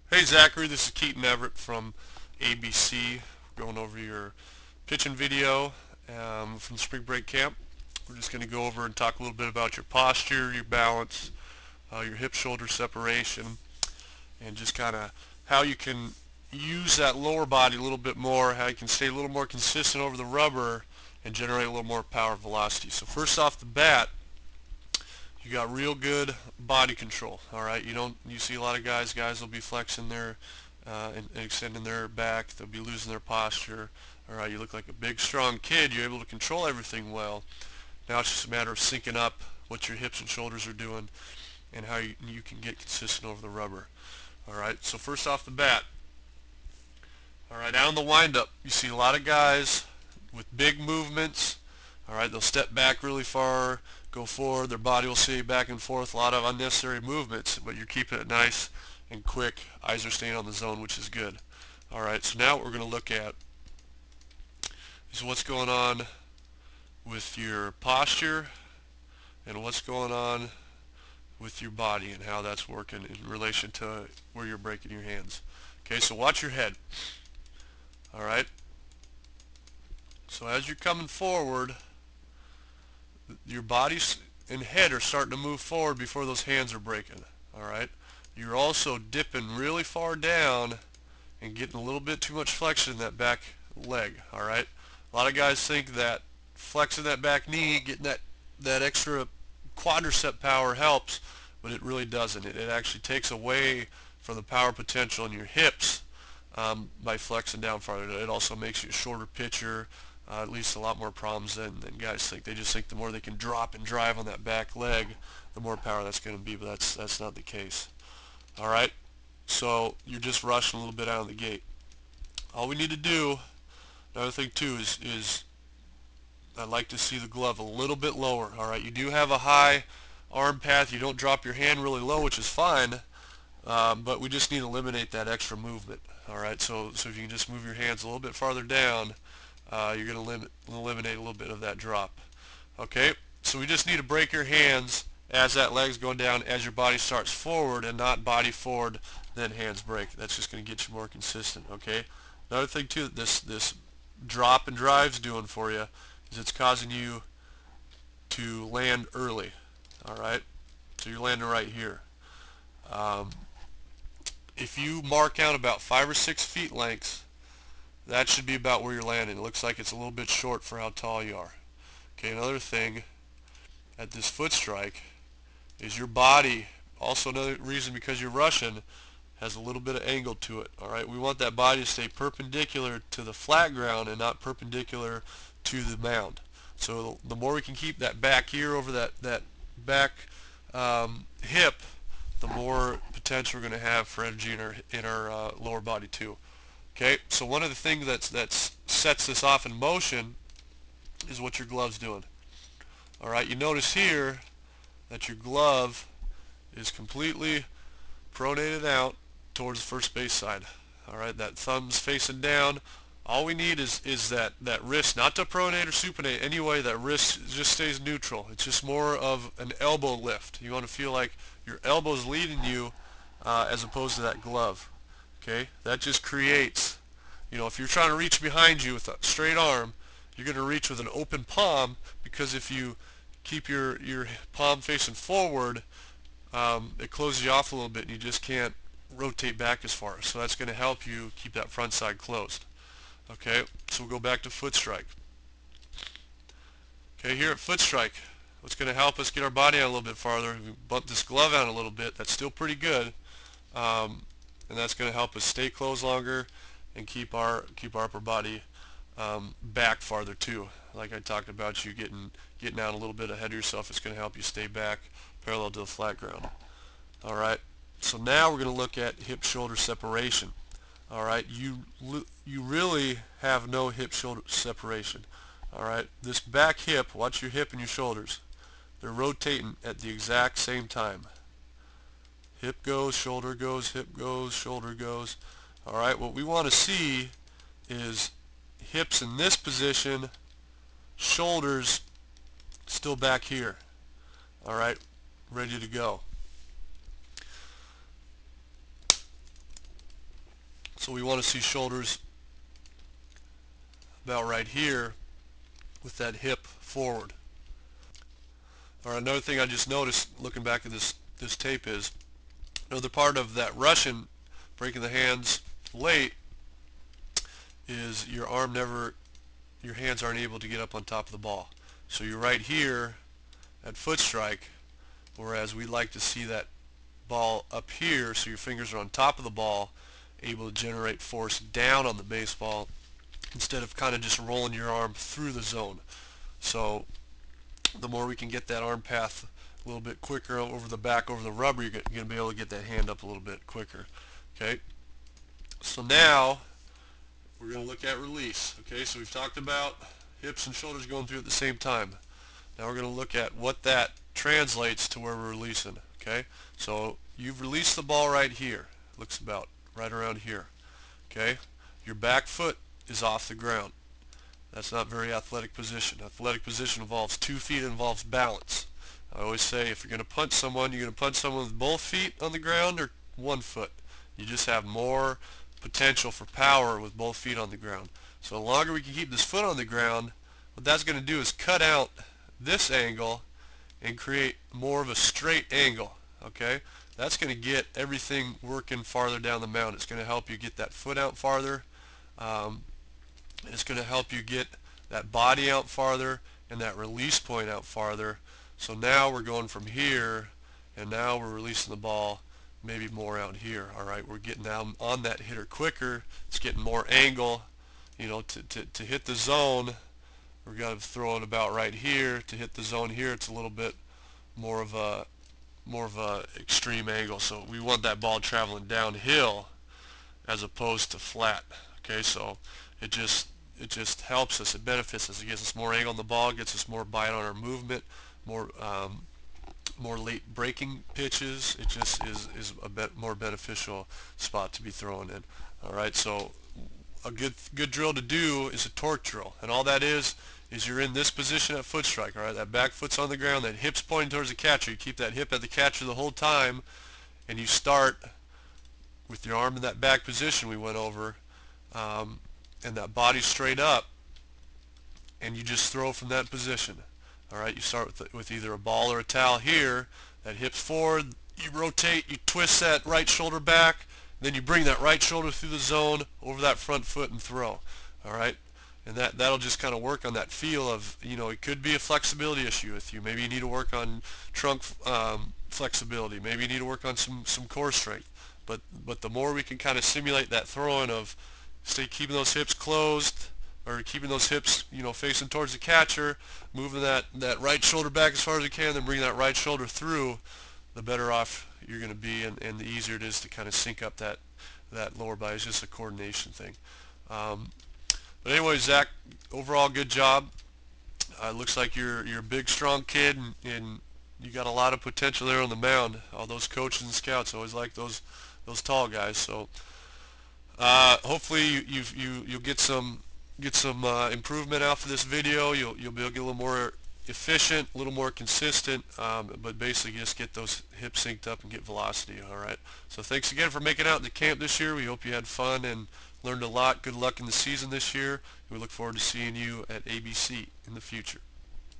Hey Zachary, this is Keaton Everett from ABC. Going over your pitching video from the spring break camp. We're just going to go over and talk a little bit about your posture, your balance, your hip-shoulder separation, and just kind of how you can use that lower body a little bit more, how you can stay a little more consistent over the rubber and generate a little more power and velocity. So first off the bat, you got real good body control. All right, you see a lot of guys will be flexing their and extending their back. They'll be losing their posture. All right, you look like a big strong kid. You're able to control everything well. Now it's just a matter of syncing up what your hips and shoulders are doing and how you can get consistent over the rubber. All right, so first off the bat, all right, down the windup, you see a lot of guys with big movements. All right, they'll step back really far, go forward, their body will sway back and forth, a lot of unnecessary movements, but you're keeping it nice and quick. Eyes are staying on the zone, which is good. All right, so now what we're going to look at is what's going on with your posture and what's going on with your body and how that's working in relation to where you're breaking your hands. Okay, so watch your head. All right, so as you're coming forward, your body and head are starting to move forward before those hands are breaking. All right, you're also dipping really far down and getting a little bit too much flexion in that back leg. All right, a lot of guys think that flexing that back knee, getting that extra quadricep power helps, but it really doesn't. It actually takes away from the power potential in your hips by flexing down farther. It also makes you a shorter pitcher. It leads to a lot more problems than guys think. They just think the more they can drop and drive on that back leg, the more power that's going to be, but that's not the case. All right, so you're just rushing a little bit out of the gate. All we need to do, another thing too, is I'd like to see the glove a little bit lower. All right, you do have a high arm path. You don't drop your hand really low, which is fine, but we just need to eliminate that extra movement. All right, so if you can just move your hands a little bit farther down, you're going to eliminate a little bit of that drop. Okay, so we just need to break your hands as that leg's going down, as your body starts forward, and not body forward, then hands break. That's just going to get you more consistent. Okay, another thing too that this drop and drive's doing for you is it's causing you to land early. All right, so you're landing right here. Um, if you mark out about 5 or 6 feet lengths, that should be about where you're landing. It looks like it's a little bit short for how tall you are. Okay, another thing at this foot strike is your body, also another reason because you're rushing, has a little bit of angle to it. All right, we want that body to stay perpendicular to the flat ground and not perpendicular to the mound. So the more we can keep that back ear over that back hip, the more potential we're going to have for energy in our lower body too. Okay, so one of the things that sets this off in motion is what your glove's doing. All right, you notice here that your glove is completely pronated out towards the first base side. All right, that thumb's facing down. All we need is that wrist, not to pronate or supinate. Anyway, that wrist just stays neutral. It's just more of an elbow lift. You want to feel like your elbow's leading you as opposed to that glove. Okay, that just creates, if you're trying to reach behind you with a straight arm, you're going to reach with an open palm, because if you keep your palm facing forward, it closes you off a little bit and you just can't rotate back as far. So that's going to help you keep that front side closed. Okay, so we'll go back to foot strike. Okay, here at foot strike, what's going to help us get our body out a little bit farther, we bump this glove out a little bit. That's still pretty good, and that's going to help us stay closed longer and keep our upper body back farther too. Like I talked about, you getting out a little bit ahead of yourself. It's going to help you stay back parallel to the flat ground. All right, so now we're going to look at hip-shoulder separation. All right, you really have no hip-shoulder separation. All right, this back hip, watch your hip and your shoulders. They're rotating at the exact same time. Hip goes, shoulder goes, hip goes, shoulder goes. All right, what we want to see is hips in this position, shoulders still back here. All right, ready to go. So we want to see shoulders about right here with that hip forward. All right, another thing I just noticed looking back at this tape is another part of that Russian breaking the hands late is your hands aren't able to get up on top of the ball. So you're right here at foot strike, whereas we like to see that ball up here so your fingers are on top of the ball, able to generate force down on the baseball instead of kind of just rolling your arm through the zone. So the more we can get that arm path a little bit quicker over the back, over the rubber, you're going to be able to get that hand up a little bit quicker. Okay, so now we're going to look at release. Okay, so we've talked about hips and shoulders going through at the same time. Now we're going to look at what that translates to where we're releasing. Okay, so you've released the ball right here. Looks about right around here. Okay, your back foot is off the ground. That's not very athletic position. Athletic position involves 2 feet, involves balance. I always say if you're going to punch someone, you're going to punch someone with both feet on the ground or 1 foot. You just have more potential for power with both feet on the ground. So the longer we can keep this foot on the ground, what that's going to do is cut out this angle and create more of a straight angle. Okay, that's going to get everything working farther down the mound. It's going to help you get that foot out farther. It's going to help you get that body out farther and that release point out farther. So now we're going from here, and now we're releasing the ball maybe more out here. All right, we're getting down on that hitter quicker. It's getting more angle. You know, to hit the zone, we've got to throw it about right here. To hit the zone here, it's a little bit more of a extreme angle. So we want that ball traveling downhill as opposed to flat. Okay, so it just helps us. It benefits us. It gives us more angle on the ball, gets us more bite on our movement, more more late breaking pitches. It just is a bit more beneficial spot to be throwing in. All right, so a good drill to do is a torque drill, and all that is you're in this position at foot strike. All right, that back foot's on the ground, that hip's pointing towards the catcher. You keep that hip at the catcher the whole time, and you start with your arm in that back position we went over, and that body straight up, and you just throw from that position. All right, you start with either a ball or a towel here. That hip's forward. You rotate. You twist that right shoulder back. Then you bring that right shoulder through the zone over that front foot and throw. All right, and that'll just kind of work on that feel of, you know, it could be a flexibility issue with you. Maybe you need to work on trunk flexibility. Maybe you need to work on some core strength. But the more we can kind of simulate that throwing of keeping those hips closed, or keeping those hips, you know, facing towards the catcher, moving that right shoulder back as far as you can, then bring that right shoulder through, the better off you're going to be, and the easier it is to kind of sync up that lower body. It's just a coordination thing. But anyway, Zach, overall good job. Looks like you're a big, strong kid, and you got a lot of potential there on the mound. All those coaches and scouts always like those tall guys. So hopefully you'll get some improvement after this video. You'll be able to get a little more efficient, a little more consistent, but basically just get those hips synced up and get velocity. All right. So thanks again for making out to camp this year. We hope you had fun and learned a lot. Good luck in the season this year. We look forward to seeing you at ABC in the future.